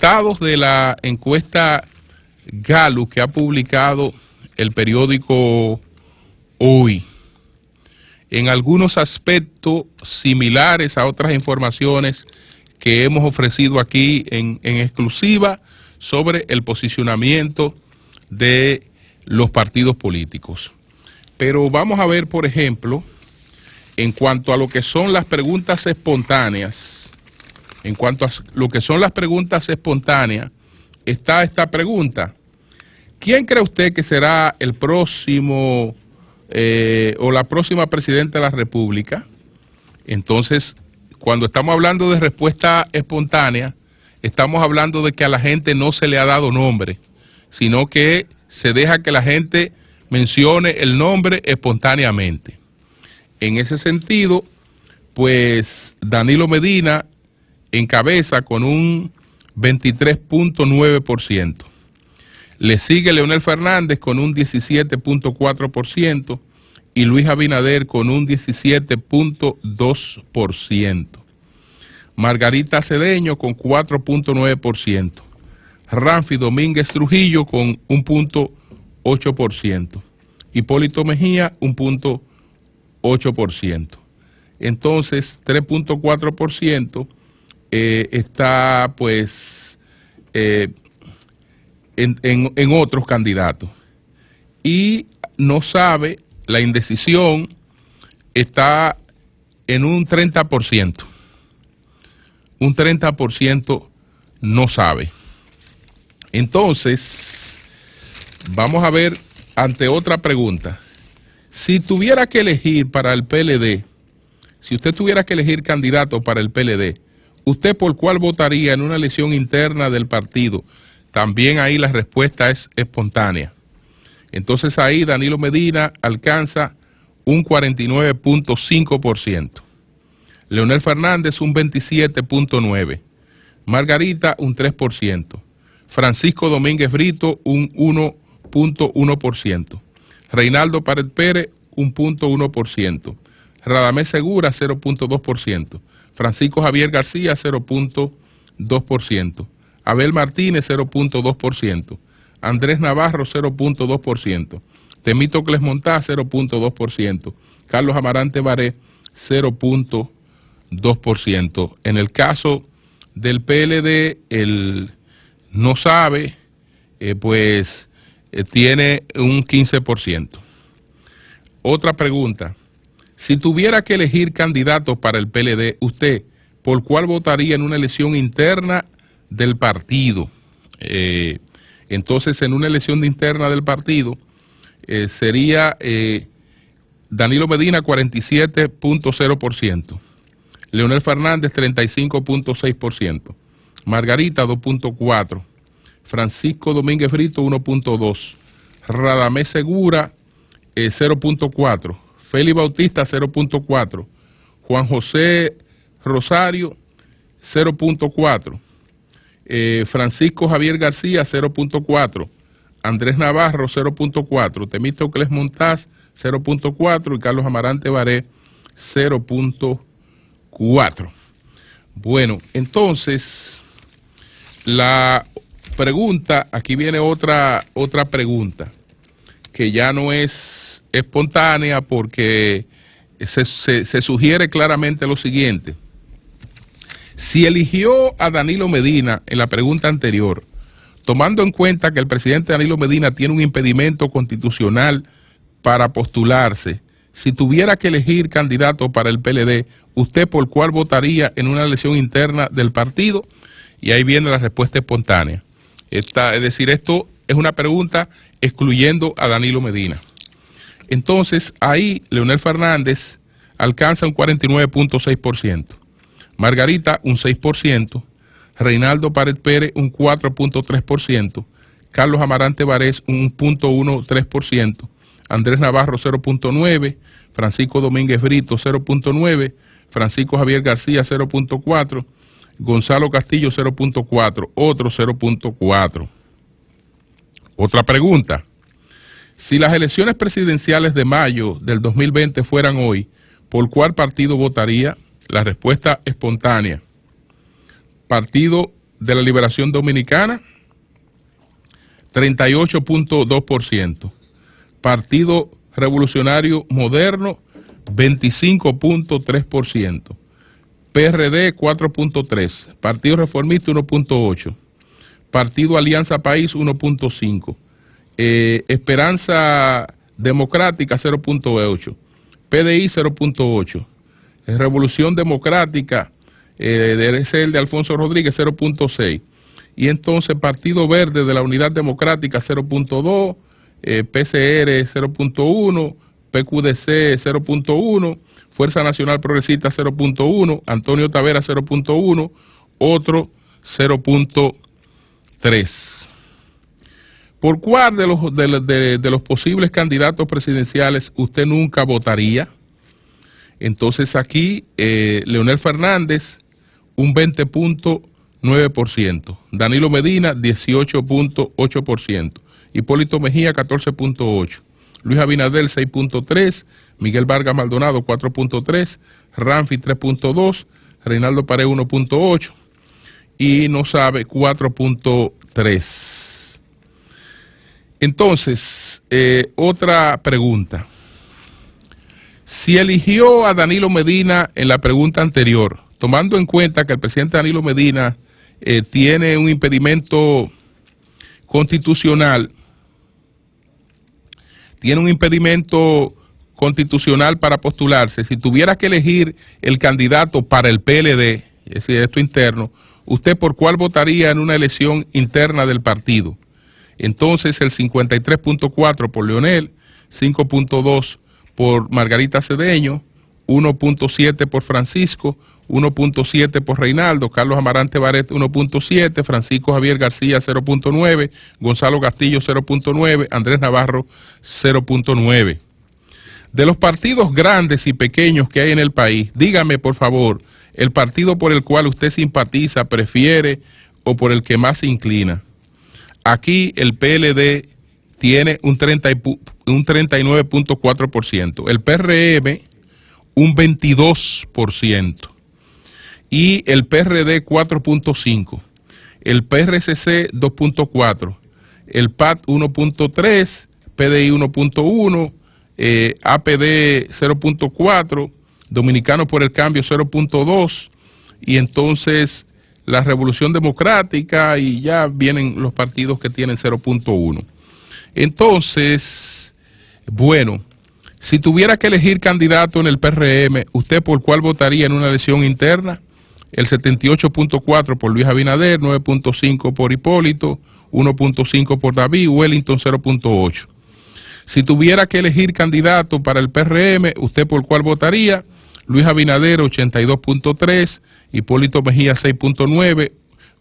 resultados de la encuesta Gallup que ha publicado el periódico Hoy, en algunos aspectos similares a otras informaciones que hemos ofrecido aquí en exclusiva sobre el posicionamiento de los partidos políticos. Pero vamos a ver, por ejemplo, en cuanto a lo que son las preguntas espontáneas, está esta pregunta: ¿quién cree usted que será el próximo o la próxima presidenta de la República? Entonces, cuando estamos hablando de respuesta espontánea, estamos hablando de que a la gente no se le ha dado nombre, sino que se deja que la gente mencione el nombre espontáneamente. En ese sentido, pues Danilo Medina encabeza con un 23.9%. Le sigue Leonel Fernández con un 17.4% y Luis Abinader con un 17.2%. Margarita Cedeño con 4.9%. Ramfi Domínguez Trujillo con 1.8%. Hipólito Mejía 1.8%. Entonces 3.4% está pues en otros candidatos. Y no sabe, la indecisión está en un 30%. Un 30% no sabe. Entonces, vamos a ver ante otra pregunta. Si tuviera que elegir para el PLD, si usted tuviera que elegir candidato para el PLD, ¿usted por cuál votaría en una elección interna del partido? También ahí la respuesta es espontánea. Entonces ahí Danilo Medina alcanza un 49.5%. Leonel Fernández un 27.9%. Margarita un 3%. Francisco Domínguez Brito un 1.1%. Reinaldo Pared Pérez un 0.1%. Radamés Segura 0.2%. Francisco Javier García 0.2%. Abel Martínez 0.2%. Andrés Navarro 0.2%. Temístocles Montá 0.2%. Carlos Amarante Baré 0.2%. En el caso del PLD, el no sabe, tiene un 15%. Otra pregunta: si tuviera que elegir candidato para el PLD, ¿usted por cuál votaría en una elección interna del partido? Entonces, en una elección interna del partido, sería Danilo Medina 47.0%, Leonel Fernández 35.6%, Margarita 2.4%, Francisco Domínguez Brito 1.2%, Radamés Segura 0.4%, Félix Bautista 0.4%, Juan José Rosario 0.4%, Francisco Javier García 0.4%, Andrés Navarro 0.4%, Temístocles Montás 0.4% y Carlos Amarante Baré 0.4%. Bueno, entonces la pregunta, aquí viene otra pregunta que ya no es espontánea porque se sugiere claramente lo siguiente: si eligió a Danilo Medina en la pregunta anterior, tomando en cuenta que el presidente Danilo Medina tiene un impedimento constitucional para postularse, si tuviera que elegir candidato para el PLD, ¿usted por cuál votaría en una elección interna del partido? Y ahí viene la respuesta espontánea. Es decir, esto es una pregunta excluyendo a Danilo Medina. Entonces, ahí Leonel Fernández alcanza un 49.6%, Margarita un 6%, Reinaldo Pared Pérez un 4.3%, Carlos Amarante Barés un 0.13%, Andrés Navarro 0.9%, Francisco Domínguez Brito 0.9%, Francisco Javier García 0.4%, Gonzalo Castillo 0.4%, otro 0.4%. Otra pregunta: si las elecciones presidenciales de mayo del 2020 fueran hoy, ¿por cuál partido votaría? La respuesta espontánea: Partido de la Liberación Dominicana, 38.2%. Partido Revolucionario Moderno, 25.3%. PRD, 4.3%. Partido Reformista, 1.8%. Partido Alianza País, 1.5%. Esperanza Democrática, 0.8%. PDI, 0.8%. Revolución Democrática, es el de Alfonso Rodríguez, 0.6%. Y entonces Partido Verde de la Unidad Democrática, 0.2%. PCR, 0.1%. PQDC, 0.1%. Fuerza Nacional Progresista, 0.1%. Antonio Tavera, 0.1%. Otro, 0.3%. ¿Por cuál de los posibles candidatos presidenciales usted nunca votaría? Entonces aquí, Leonel Fernández, un 20.9%. Danilo Medina, 18.8%. Hipólito Mejía, 14.8%. Luis Abinader, 6.3%. Miguel Vargas Maldonado, 4.3%. Ramfi, 3.2%. Reinaldo Pared, 1.8%. Y no sabe, 4.3%. Entonces, otra pregunta. Si eligió a Danilo Medina en la pregunta anterior, tomando en cuenta que el presidente Danilo Medina tiene un impedimento constitucional, para postularse, si tuviera que elegir el candidato para el PLD, es decir, esto interno, ¿usted por cuál votaría en una elección interna del partido? Entonces el 53.4% por Leonel, 5.2% por Margarita Cedeño, 1.7% por Francisco, 1.7% por Reinaldo, Carlos Amarante Baret 1.7%, Francisco Javier García 0.9%, Gonzalo Castillo 0.9%, Andrés Navarro 0.9%. De los partidos grandes y pequeños que hay en el país, dígame por favor, el partido por el cual usted simpatiza, prefiere o por el que más se inclina. Aquí el PLD tiene un 39.4%, el PRM un 22% y el PRD 4.5%, el PRCC 2.4%, el PAT 1.3%, PDI 1.1%, APD 0.4%, Dominicanos por el Cambio 0.2%, y entonces la Revolución Democrática, y ya vienen los partidos que tienen 0.1%. Entonces, bueno, si tuviera que elegir candidato en el PRM, ¿usted por cuál votaría en una elección interna? El 78.4% por Luis Abinader, 9.5% por Hipólito, 1.5% por David, Wellington 0.8%. Si tuviera que elegir candidato para el PRM, ¿usted por cuál votaría? Luis Abinader, 82.3%, Hipólito Mejía, 6.9%,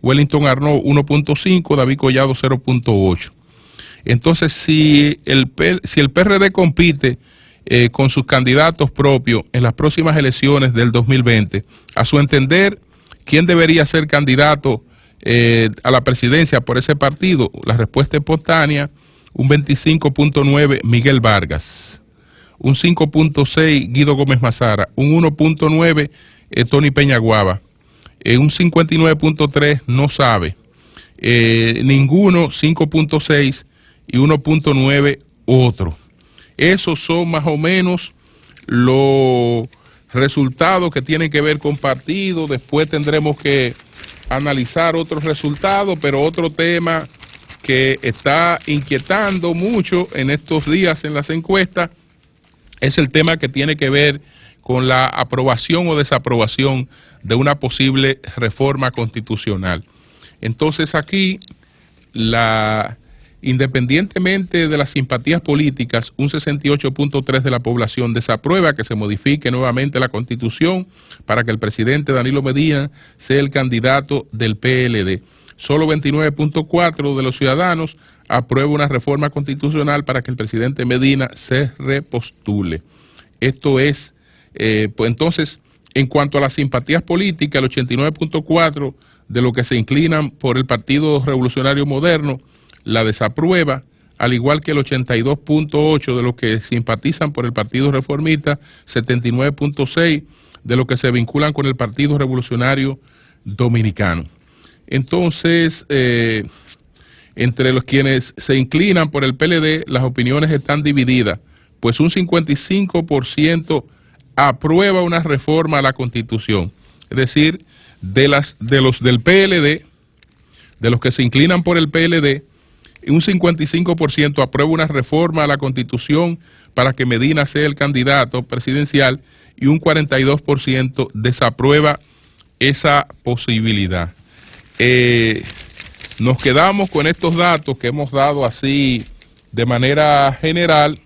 Wellington Arnaud, 1.5%, David Collado, 0.8%. Entonces, si el PRD compite con sus candidatos propios en las próximas elecciones del 2020, a su entender, ¿quién debería ser candidato a la presidencia por ese partido? La respuesta espontánea, un 25.9%, Miguel Vargas, un 5.6%, Guido Gómez Mazara, un 1.9%, Tony Peñaguaba, un 59.3%, no sabe, ninguno, 5.6%, y 1.9% otro. Esos son más o menos los resultados que tienen que ver con partidos. Después tendremos que analizar otros resultados, pero otro tema que está inquietando mucho en estos días en las encuestas es el tema que tiene que ver con la aprobación o desaprobación de una posible reforma constitucional. Entonces aquí, independientemente de las simpatías políticas, un 68.3% de la población desaprueba que se modifique nuevamente la Constitución para que el presidente Danilo Medina sea el candidato del PLD. Solo 29.4% de los ciudadanos aprueba una reforma constitucional para que el presidente Medina se repostule. Esto es, pues entonces, en cuanto a las simpatías políticas, el 89.4% de los que se inclinan por el Partido Revolucionario Moderno la desaprueba, al igual que el 82.8% de los que simpatizan por el Partido Reformista, 79.6% de los que se vinculan con el Partido Revolucionario Dominicano. Entonces, entre los quienes se inclinan por el PLD, las opiniones están divididas, pues un 55% aprueba una reforma a la Constitución. Es decir, de los del PLD, de los que se inclinan por el PLD, un 55% aprueba una reforma a la Constitución para que Medina sea el candidato presidencial y un 42% desaprueba esa posibilidad. Nos quedamos con estos datos que hemos dado así de manera general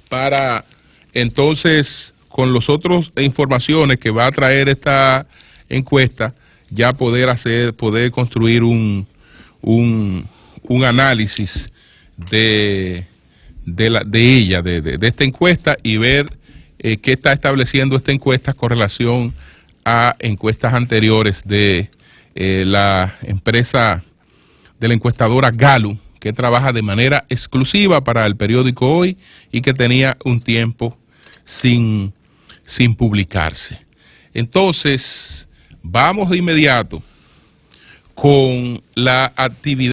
para entonces con las otras informaciones que va a traer esta encuesta ya poder construir un análisis de esta encuesta y ver qué está estableciendo esta encuesta con relación a encuestas anteriores de la empresa de la encuestadora Gallup, que trabaja de manera exclusiva para el periódico Hoy y que tenía un tiempo sin publicarse. Entonces, vamos de inmediato con la actividad